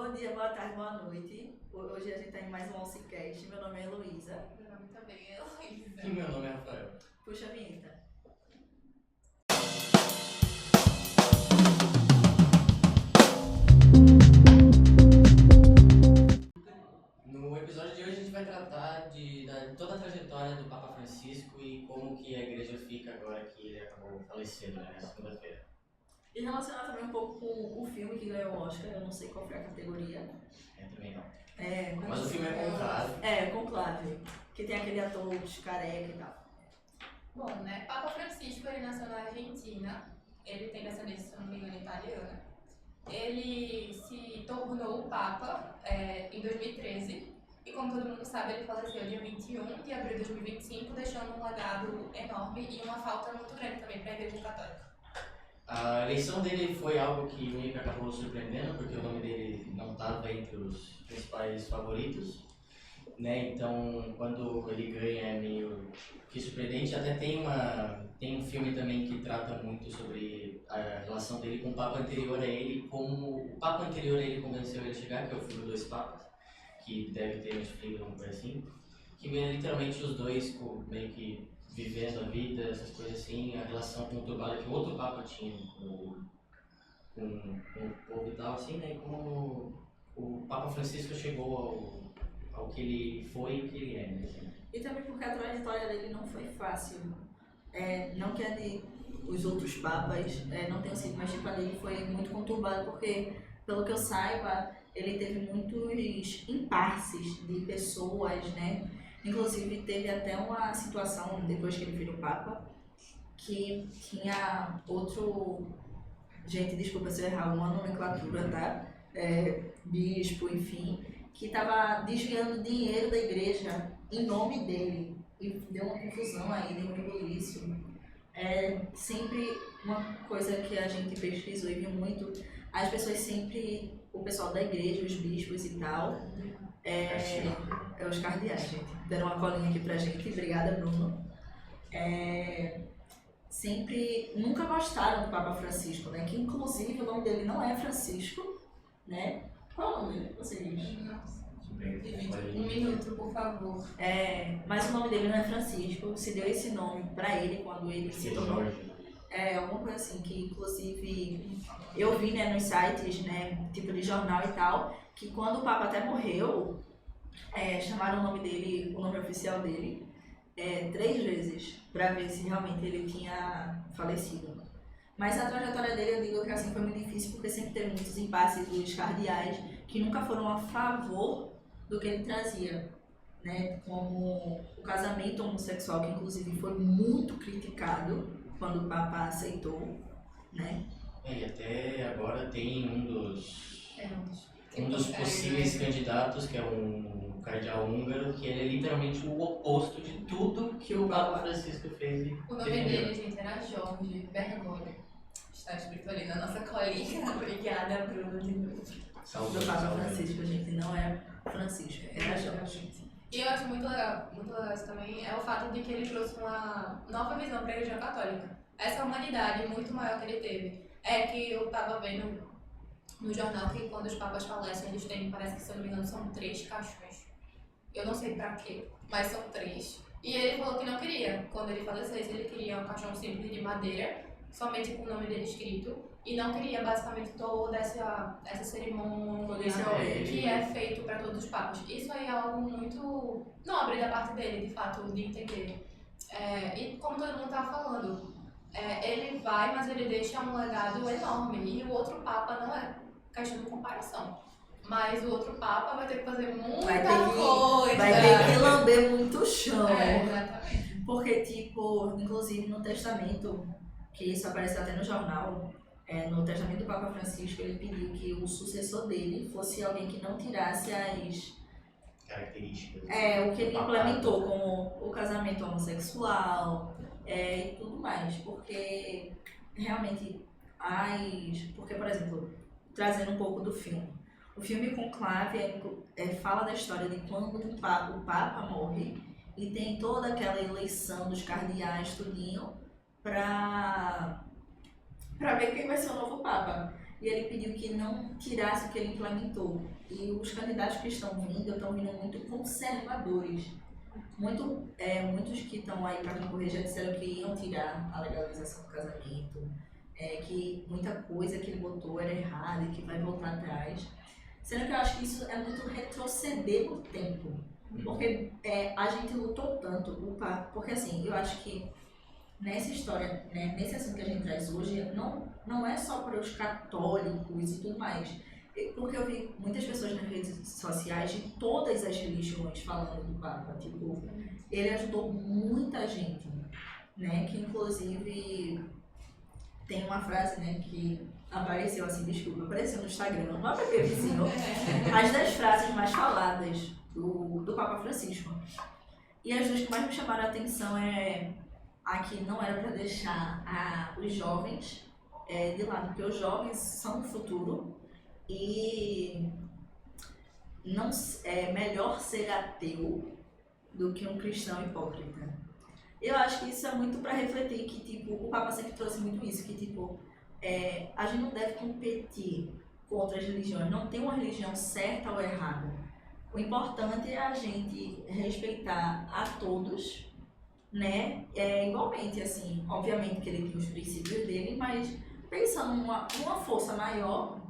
Bom dia, boa tarde, boa noite. Hoje a gente está em mais um Alcicast. Meu nome é Heloísa. Meu nome também é Heloísa. E meu nome é Rafael. Puxa a vinheta. No episódio de hoje a gente vai tratar de toda a trajetória do Papa Francisco e como que a igreja fica agora que ele acabou falecendo, né, na segunda-feira. E relacionar também um pouco com o filme que ganhou o Oscar, eu não sei qual foi a categoria. Também não. Como Mas o filme é Conclave. Conclave, que tem aquele ator careca e tal. Bom, né? Papa Francisco, ele nasceu na Argentina. Ele tem descendência, se não me engano, italiana. Ele se tornou o Papa em 2013. E como todo mundo sabe, ele faleceu dia 21 de abril de 2025, deixando um legado enorme e uma falta muito grande também para a Igreja Católica. A eleição dele foi algo que meio que acabou surpreendendo, porque o nome dele não estava entre os principais favoritos, né? Então, quando ele ganha é meio que surpreendente. Até tem um filme também que trata muito sobre a relação dele com o Papa anterior a ele, como o Papa anterior a ele convenceu ele a chegar, que é o filme Dois Papas, que deve ter Netflix ou alguma coisa assim, que é literalmente os dois meio que vivendo a vida, essas coisas assim, a relação conturbada que o outro Papa tinha com o povo e tal, assim, né? E como o Papa Francisco chegou ao que ele foi e o que ele é, né? Assim. E também porque a trajetória dele não foi fácil. Não que a de os outros papas não tenham sido, mas tipo, a dele foi muito conturbada, porque, pelo que eu saiba, ele teve muitos impasses de pessoas, né? Inclusive, teve até uma situação, depois que ele virou Papa, que tinha outro... Gente, desculpa se eu errar uma nomenclatura, tá? Bispo, enfim, que estava desviando dinheiro da igreja em nome dele. E deu uma confusão aí, deu um rebuliço. Sempre uma coisa que a gente pesquisou e viu muito, as pessoas sempre, o pessoal da igreja, os bispos e tal, os cardeais, gente. Deram uma colinha aqui pra gente, obrigada, Bruno. Sempre, nunca gostaram do Papa Francisco, né? Que inclusive o nome dele não é Francisco, né? Qual é o nome dele? Você diz? Nossa. Um minuto, por favor. Mas o nome dele não é Francisco, se deu esse nome pra ele quando ele se tornou... alguma coisa assim, que inclusive eu vi, né, nos sites, né, tipo de jornal e tal, que quando o Papa até morreu, chamaram o nome dele, o nome oficial dele, 3 vezes, pra ver se realmente ele tinha falecido. Mas a trajetória dele, eu digo que assim, foi muito difícil, porque sempre teve muitos impasses dos cardeais que nunca foram a favor do que ele trazia, né, como o casamento homossexual, que inclusive foi muito criticado quando o Papa aceitou, né? E até agora tem um dos possíveis candidatos, que é um cardeal húngaro, que ele é literalmente o oposto de tudo que o Papa Francisco fez. O nome dele, gente, era Jorge Bergoglio. Está escrito ali na nossa colinha. Obrigada, Bruno, de novo. Do Papa Francisco, gente, não é Francisco, era Jorge. E eu acho muito legal isso também, é o fato de que ele trouxe uma nova visão para a Igreja Católica. Essa humanidade muito maior que ele teve. Que eu estava vendo no jornal que quando os papas falecem, eles têm, parece que, se eu não me engano, são 3 caixões. Eu não sei pra quê, mas são 3. E ele falou que não queria, quando ele falecesse, ele queria um caixão simples de madeira, somente com o nome dele escrito, e não queria basicamente toda essa cerimônia que é feito para todos os papas. Isso aí é algo muito nobre da parte dele, de fato, de entender. E como todo mundo estava falando, ele vai, mas ele deixa um legado enorme, e o outro papa não é questão de comparação. Mas o outro Papa vai ter que fazer muita coisa. Vai ter que lamber muito chão. Exatamente. Porque, tipo, inclusive no testamento, que isso apareceu até no jornal, no testamento do Papa Francisco, ele pediu que o sucessor dele fosse alguém que não tirasse as características. O que ele implementou, como o casamento homossexual e tudo mais. Porque, realmente, porque, por exemplo, trazendo um pouco do filme. O filme Conclave fala da história de quando o Papa morre e tem toda aquela eleição dos cardeais, tudinho, pra ver quem vai ser o novo Papa. e ele pediu que não tirasse o que ele implementou. E os candidatos que estão vindo muito conservadores. Muitos que estão aí para concorrer já disseram que iam tirar a legalização do casamento, que muita coisa que ele botou era errada e que vai voltar atrás. Sendo que eu acho que isso é muito retroceder no tempo. Porque a gente lutou tanto, porque assim, eu acho que nessa história, né, nesse assunto que a gente traz hoje, não é só para os católicos e tudo mais. Porque eu vi muitas pessoas nas redes sociais de todas as religiões falando do Papa. Tipo, ele ajudou muita gente, né? Que inclusive tem uma frase, né, que apareceu assim, desculpa, apareceu no Instagram, não é porque vizinho, as 10 frases mais faladas do Papa Francisco. E as duas que mais me chamaram a atenção aqui não era para deixar os jovens de lado, porque os jovens são o futuro e não é melhor ser ateu do que um cristão hipócrita. Eu acho que isso é muito para refletir que tipo, o Papa sempre trouxe muito isso, que tipo, a gente não deve competir com outras religiões, não tem uma religião certa ou errada. O importante é a gente respeitar a todos, né? Igualmente, assim, obviamente que ele tem os princípios dele, mas pensando numa força maior,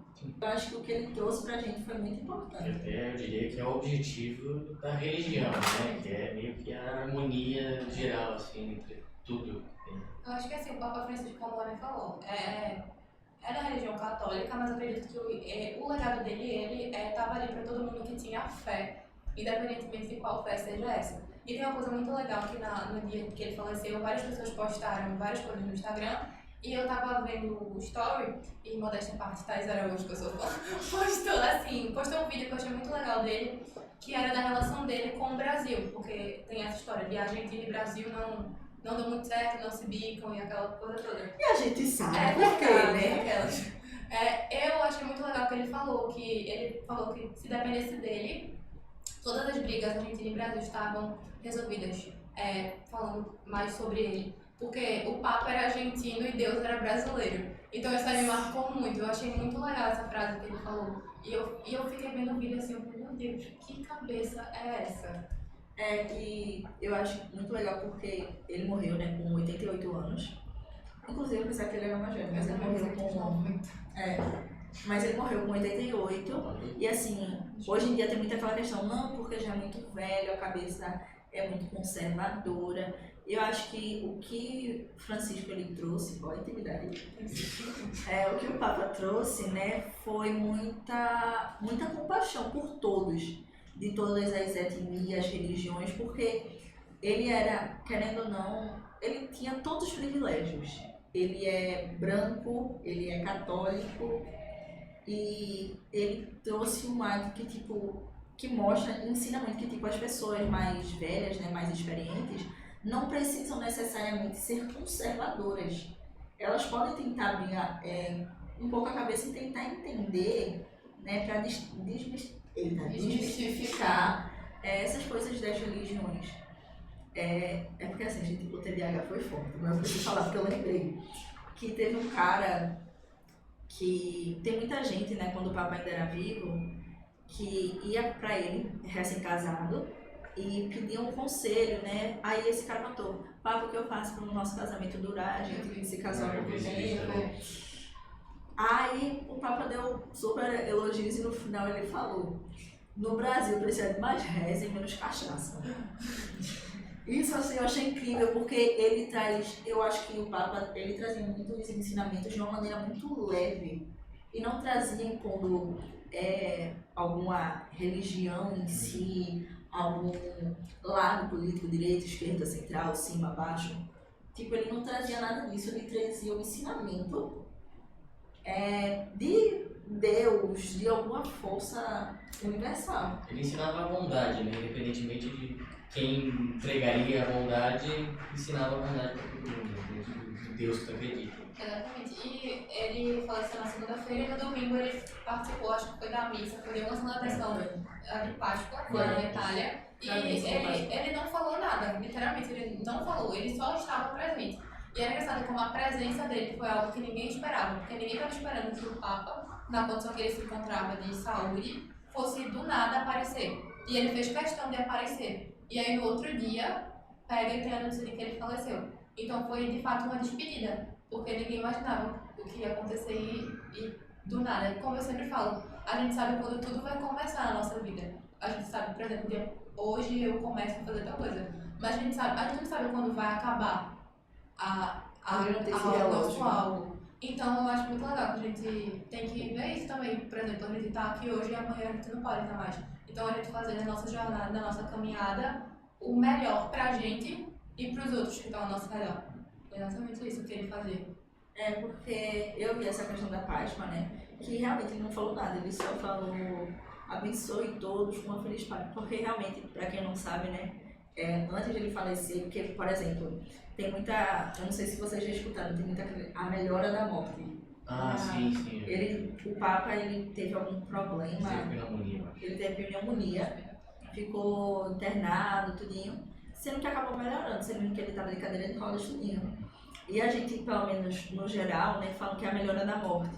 eu acho que o que ele trouxe pra gente foi muito importante. Eu diria que é o objetivo da religião, né? Que é meio que a harmonia geral, assim, entre tudo. Eu acho que assim, o Papa Francisco, como o Lorena falou, é da religião católica, mas eu acredito que o legado dele, ele estava ali para todo mundo que tinha fé, independentemente de qual fé seja essa. E tem uma coisa muito legal que no dia que ele faleceu, várias pessoas postaram várias coisas no Instagram, e eu tava vendo o story, e modéstia parte, Thais Araújo, que eu sou fã, postou um vídeo que eu achei muito legal dele, que era da relação dele com o Brasil, porque tem essa história de Argentina e Brasil não deu muito certo, não se bicam e aquela coisa toda. E a gente sabe por quê, né? Eu achei muito legal que ele falou que se dependesse dele, todas as brigas Argentina e Brasil estavam resolvidas, falando mais sobre ele. Porque o Papa era argentino e Deus era brasileiro. Então isso aí me marcou muito. Eu achei muito legal essa frase que ele falou. E eu fiquei vendo o vídeo assim, eu falei, meu Deus, que cabeça é essa? E eu acho muito legal porque ele morreu, né, com 88 anos. Inclusive, eu pensava que ele era mais velho, mas ele morreu com... mas ele morreu com 88. E assim, hoje em dia tem muita aquela questão, não, porque já é muito velho, a cabeça é muito conservadora. Eu acho que o que Francisco ele trouxe, qual a intimidade? O que o Papa trouxe, né, foi muita compaixão por todos, de todas as etnias, religiões, porque ele era, querendo ou não, ele tinha todos os privilégios. Ele é branco, ele é católico e ele trouxe um ato que mostra, ensina muito que tipo, as pessoas mais velhas, né, mais experientes, não precisam necessariamente ser conservadoras. Elas podem tentar abrir um pouco a cabeça e tentar entender, né, para desmistificar essas coisas das religiões. Porque assim, a gente, o TDAH foi forte, mas eu preciso falar porque eu lembrei que teve um cara que tem muita gente, né, quando o Papa ainda era vivo, que ia pra ele, recém-casado, e pedia um conselho, né? Aí esse cara contou, Papa, o que eu faço para o nosso casamento durar, a gente se casou há pouco tempo. Aí o Papa deu super elogios e no final ele falou, no Brasil precisa de mais reza e menos cachaça. Isso assim eu achei incrível, porque ele traz, eu acho que o Papa, ele trazia muitos ensinamentos de uma maneira muito leve e não trazia impondo alguma religião em si, algum lado político, direita, esquerda, central, cima, baixo. Tipo, ele não trazia nada disso, ele trazia o ensinamento de Deus, de alguma força universal. Ele ensinava a bondade, né? Independentemente de quem entregaria a bondade, ensinava a bondade para todo mundo, de Deus que acredita. Exatamente. E ele faleceu na segunda-feira e no domingo ele participou, acho que foi da missa, foi de uma celebração de Páscoa, lá na Itália. E ele não falou nada, literalmente, ele não falou, ele só estava presente. E era engraçado como a presença dele foi algo que ninguém esperava, porque ninguém estava esperando que o Papa, na condição que ele se encontrava de saúde, fosse do nada aparecer. E ele fez questão de aparecer. E aí no outro dia, pega e tem a notícia de que ele faleceu. Então foi de fato uma despedida, porque ninguém imaginava o que ia acontecer e do nada. Como eu sempre falo, a gente sabe quando tudo vai começar na nossa vida. A gente sabe, por exemplo, hoje eu começo a fazer tal coisa. Mas a gente não sabe quando vai acabar o nosso algo. Então eu acho muito legal que a gente tem que ver isso também. Por exemplo, a gente tá aqui hoje e amanhã a gente não pode estar mais. Então a gente fazer na nossa jornada, na nossa caminhada, o melhor pra gente e pros outros que estão ao nosso redor. É exatamente isso que ele fazia. É porque eu vi essa questão da Páscoa, né? Que realmente ele não falou nada, ele só falou abençoe todos com uma feliz Páscoa. Porque realmente, pra quem não sabe, né? Antes de ele falecer, porque, por exemplo, tem muita. Eu não sei se vocês já escutaram, tem muita. A melhora da morte. Sim. O Papa ele teve algum problema. Ele teve pneumonia, ficou internado, tudinho. Sendo que acabou melhorando, sendo que ele estava de cadeira de rodas, tudinho. E a gente, pelo menos no geral, né, fala que é a melhora da morte.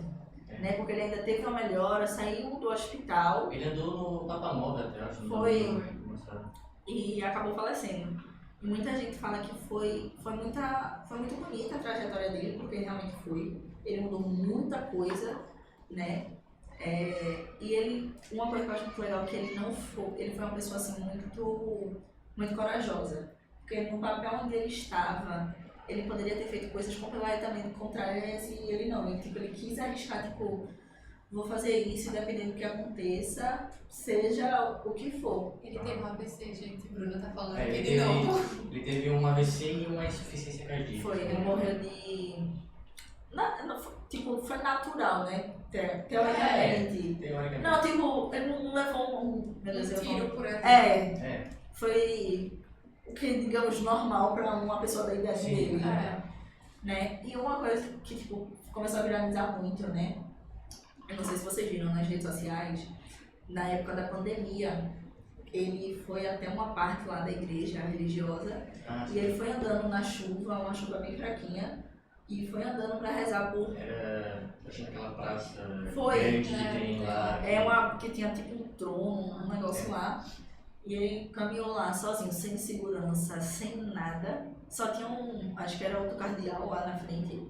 Né, porque ele ainda teve uma melhora, saiu do hospital. Ele andou no Papa Móvel até, acho. Foi. E acabou falecendo. E muita gente fala que foi muito bonita a trajetória dele, porque realmente foi. Ele mudou muita coisa, né? E uma coisa que eu acho muito legal é que ele foi uma pessoa assim muito corajosa. Porque no papel onde ele estava, ele poderia ter feito coisas completamente contrárias e ele não. Ele quis arriscar, vou fazer isso, independente do que aconteça, seja o que for. Ele teve um AVC, gente. Bruno tá falando aqui de novo. Ele teve um AVC e uma insuficiência cardíaca. Foi, ele morreu de... foi natural, né? Teoricamente. Não, ele não levou um tiro por aqui. Foi o que, digamos, normal pra uma pessoa da idade dele. Né? E uma coisa que, começou a viralizar muito, né? Eu não sei se vocês viram nas redes sociais, na época da pandemia, ele foi até uma parte lá da igreja religiosa e ele foi andando na chuva, uma chuva bem fraquinha, e foi andando pra rezar por... Acho naquela praça grande que tem lá. Que tinha tipo um trono, um negócio lá, e ele caminhou lá sozinho, sem segurança, sem nada, só tinha acho que era outro cardeal lá na frente,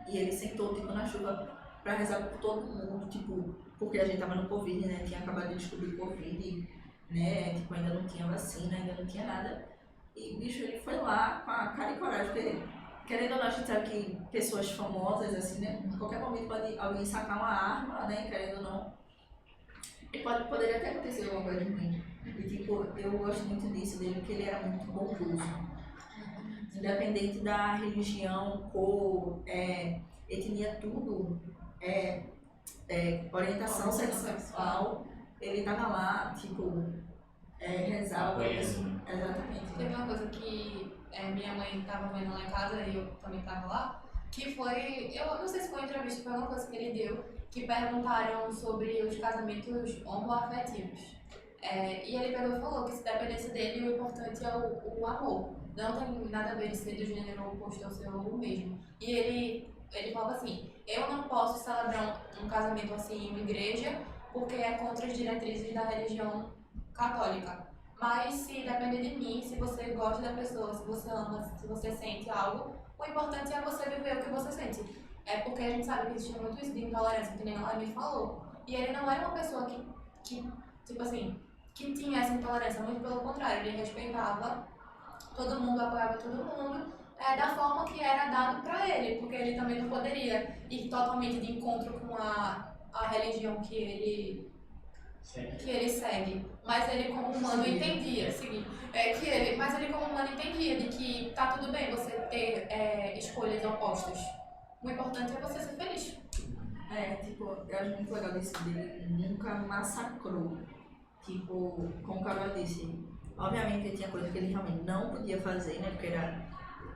e ele sentou na chuva pra rezar por todo mundo, porque a gente tava no Covid, né, tinha acabado de descobrir Covid, né, ainda não tinha vacina, ainda não tinha nada, e bicho, ele foi lá com a cara e coragem, porque querendo ou não, a gente sabe que pessoas famosas, assim, né, a qualquer momento pode alguém sacar uma arma, né, querendo ou não, e poderia até acontecer alguma coisa ruim, e eu gosto muito disso dele, porque ele era muito bondoso, independente da religião, cor, etnia, tudo, orientação sexual, ele tava lá, rezava. Exatamente. Teve uma coisa que minha mãe tava vendo lá em casa e eu também tava lá, que foi, eu não sei se foi uma entrevista, foi uma coisa que ele deu, que perguntaram sobre os casamentos homoafetivos. E ele pegou e falou que se dependesse dele, o importante é o amor. Não tem nada a ver de ser do gênero oposto ao seu ou o mesmo. E ele falava assim, eu não posso celebrar um casamento assim em uma igreja porque é contra as diretrizes da religião católica. Mas se depender de mim, se você gosta da pessoa, se você ama, se você sente algo, o importante é você viver o que você sente. Porque a gente sabe que existe muito isso de intolerância, que nem a Laine falou. E ele não era uma pessoa que tinha essa intolerância, muito pelo contrário, ele respeitava todo mundo, apoiava todo mundo, da forma que era dado para ele, porque ele também não poderia ir totalmente de encontro com a religião que ele segue. Mas ele como humano entendia, mas ele como humano entendia de que tá tudo bem você ter escolhas opostas. O importante é você ser feliz. Eu acho muito legal isso dele, nunca massacrou. Como o Carol disse, obviamente que tinha coisa que ele realmente não podia fazer, né, porque era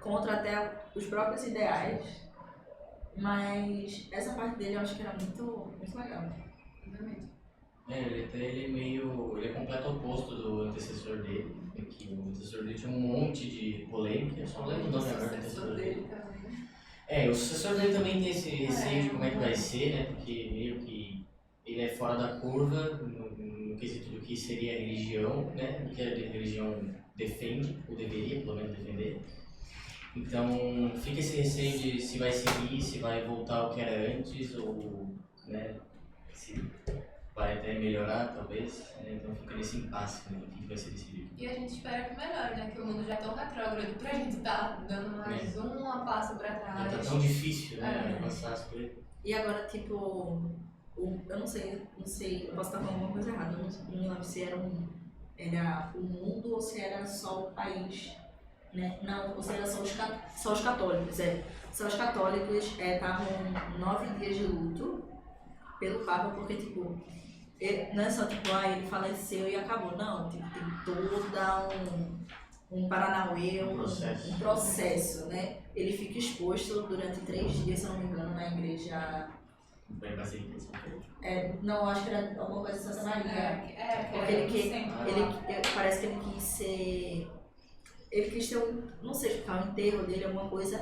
contra até os próprios ideais, mas essa parte dele eu acho que era muito legal. Exatamente. Ele é completo oposto do antecessor dele. Que o antecessor dele tinha um monte de polêmica, eu só não lembro o nome agora do antecessor dele. O sucessor dele também tem esse receio de como é que vai ser, né? Porque meio que ele é fora da curva no quesito do que seria a religião, né? Do que a religião defende, ou deveria pelo menos defender. Então fica esse receio de se vai seguir, se vai voltar ao que era antes, ou né, se vai até melhorar talvez. Então fica nesse impasse, né? O que vai ser decidido. E a gente espera que melhore, né? Que o mundo já é tão retrógrado pra gente tá dando mais um passo pra trás. Já tá tão difícil, né? Avançar as coisas. E agora, tipo, eu não sei, eu posso estar falando alguma coisa errada, eu não me lembro se era o mundo ou se era só o país, né? Não, ou se era só os católicos, Só os católicos estavam 9 dias de luto pelo Papa, porque, tipo, não é só, tipo, ele faleceu e acabou, não, tipo, tem toda um paranauê, um processo, né? Ele fica exposto durante 3 dias, se eu não me engano, na igreja. Vai Basílica de São Pedro. Não, acho que era alguma coisa de Santa Maria. Parece que ele quis ser. Ele quis ter não sei explicar, o enterro dele, alguma coisa,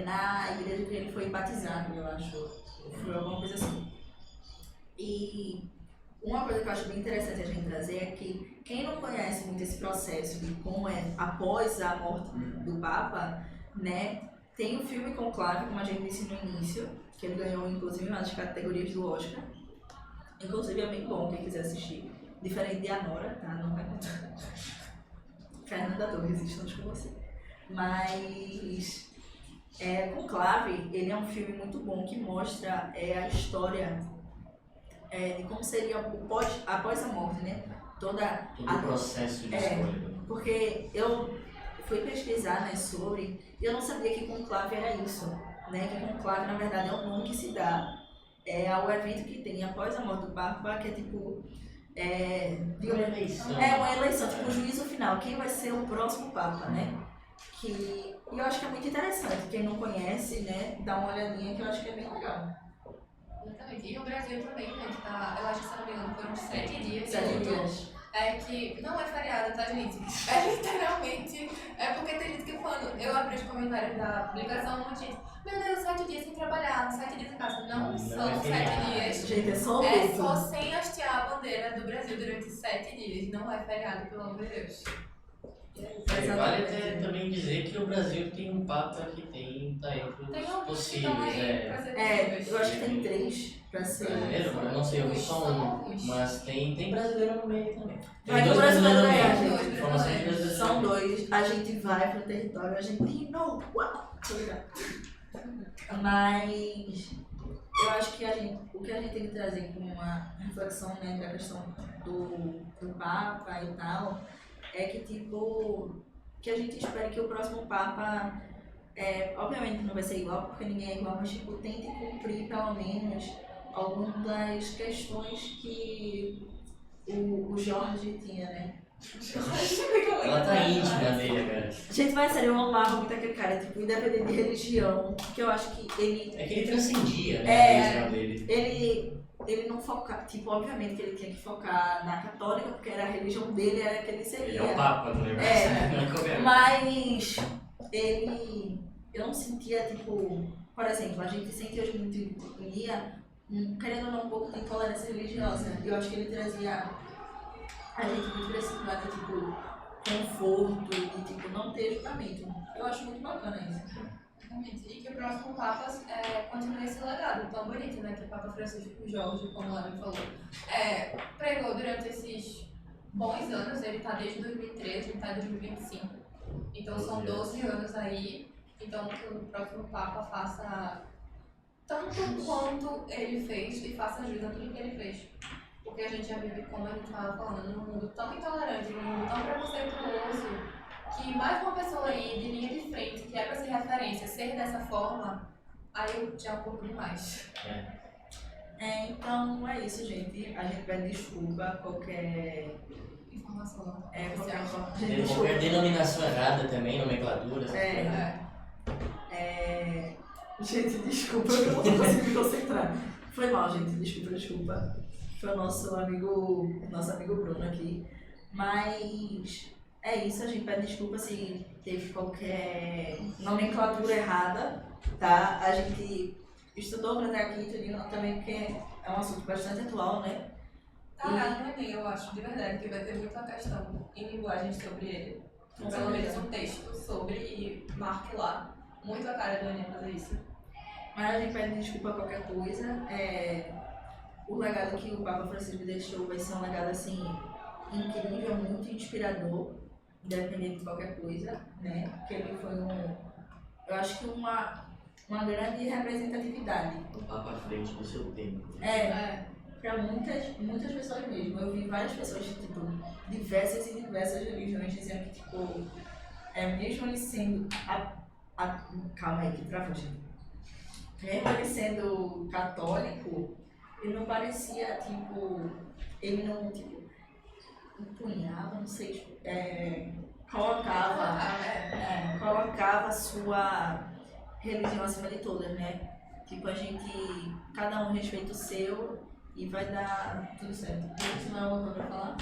na igreja que ele foi batizado, eu acho. Foi alguma coisa assim. E uma coisa que eu acho bem interessante a gente trazer é que quem não conhece muito esse processo de como é após a morte do Papa, né, tem o filme Conclave, como a gente disse no início, que ele ganhou inclusive uma das categorias do Oscar. Inclusive é bem bom quem quiser assistir. Diferente de Anora, tá? Não vai contar. Fernanda Torres, estamos com você. Mas Conclave, ele é um filme muito bom que mostra a história de como seria após a morte, né? Todo o processo de escolha. Porque eu fui pesquisar, sobre, e eu não sabia que conclave era isso, né? Que conclave, na verdade, é o nome que se dá ao evento que tem após a morte do Papa, que é tipo... uma eleição. Uma eleição, tipo o juízo final, quem vai ser o próximo Papa, né? E eu acho que é muito interessante, quem não conhece, né? Dá uma olhadinha que eu acho que é bem legal. Exatamente. E o Brasil também, né? Tá, eu acho que, se não me engano, foram 7 dias. 7 dias. Que não é feriado, tá, gente? Literalmente, porque tem gente que quando eu abri os comentários da publicação, um monte de gente, meu Deus, 7 dias sem trabalhar, 7 dias em casa. Não são 7 dias. Gente, é só só sem hastear a bandeira do Brasil durante 7 dias. Não é feriado, pelo amor de Deus. Vale até também dizer que o Brasil tem um Papa que tá entre os possíveis. Eu acho que tem 3 pra ser. Brasileiro? Eu não sei, eu vi só um. Mas tem brasileiro no meio também. Vai que o brasileiro ganhar, gente. Informações de brasileiro. São 2. A gente vai pro território argentino. Mas eu acho que o que a gente tem que trazer como uma reflexão, né, da questão do Papa e tal, é que, tipo, que a gente espere que o próximo Papa, obviamente não vai ser igual, porque ninguém é igual, mas, tipo, tente cumprir, pelo menos, algumas das questões que o Jorge tinha, né? Ela tá íntima dele, cara. Gente, mas sério, eu amava muito aquele cara, tipo, independente de religião, que eu acho que ele... É que ele transcendia, né, a religião dele. Ele não foca, tipo, obviamente que ele tinha que focar na católica, porque era a religião dele, era a que ele seguia. Ele é o Papa do negócio, né? Mas eu não sentia, tipo, por exemplo, a gente sente hoje muito em dia, querendo ou não, um pouco de intolerância religiosa. Eu acho que ele trazia a gente muito pra esse lado, tipo, conforto e, tipo, não ter julgamento. Eu acho muito bacana isso. E que o próximo Papa continue esse legado tão bonito, né? Que o Papa Francisco Jorge, como ela me falou, pregou durante esses bons anos. Ele está desde 2013, ele está em 2025. Então são 12 anos aí. Então que o próximo Papa faça tanto quanto ele fez e faça jus a tudo que ele fez. Porque a gente já vive, como a gente estava falando, num mundo tão intolerante, num mundo tão preconceituoso, que mais uma pessoa aí de linha de frente, que é pra ser referência, ser dessa forma, aí já é um pouco demais. Então é isso, gente. A gente pede desculpa qualquer informação. Qualquer denominação errada também, nomenclatura. Gente, desculpa, eu não consigo me concentrar. Foi mal, gente, desculpa. Foi o nosso amigo Bruno aqui. Mas é isso, a gente pede desculpa se teve qualquer nomenclatura errada, tá? A gente estudou pra estar aqui, tudinho, também porque é um assunto bastante atual, né? Tá errado no Enem, eu acho, de verdade, que vai ter muita questão em linguagem sobre ele. Com Pelo menos certeza. um texto sobre e marque lá. Muito a cara do Enem fazer isso. Mas a gente pede desculpa a qualquer coisa. O legado que o Papa Francisco deixou vai ser um legado assim incrível, muito inspirador, independente de qualquer coisa, né? Porque ele foi eu acho que uma grande representatividade. O Papa à frente do seu tempo. Para muitas pessoas mesmo. Eu vi várias pessoas, tipo, diversas e diversas religiões dizendo que, tipo, mesmo ele sendo calma aí, que travou, gente. Mesmo ele sendo católico, ele não parecia, tipo, ele não, tipo, empunhava, não sei, tipo, colocava a sua religião acima de todas, né? Tipo, cada um respeita o seu e vai dar tudo certo. Você não é uma coisa pra falar?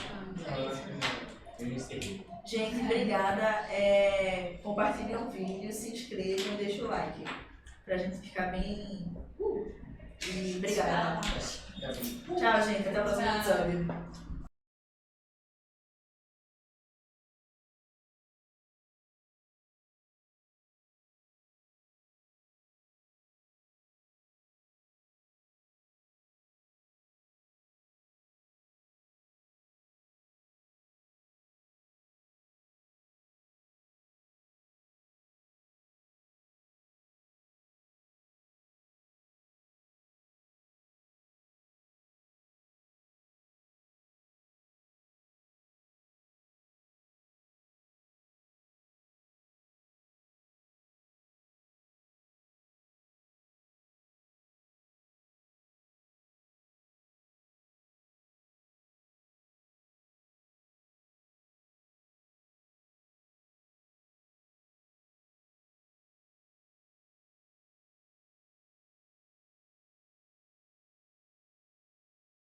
Eu encerrei. Gente, obrigada. Compartilhem o vídeo, se inscrevam e deixem o like. Pra gente ficar bem. E obrigada. Tchau, gente. Até o próximo episódio.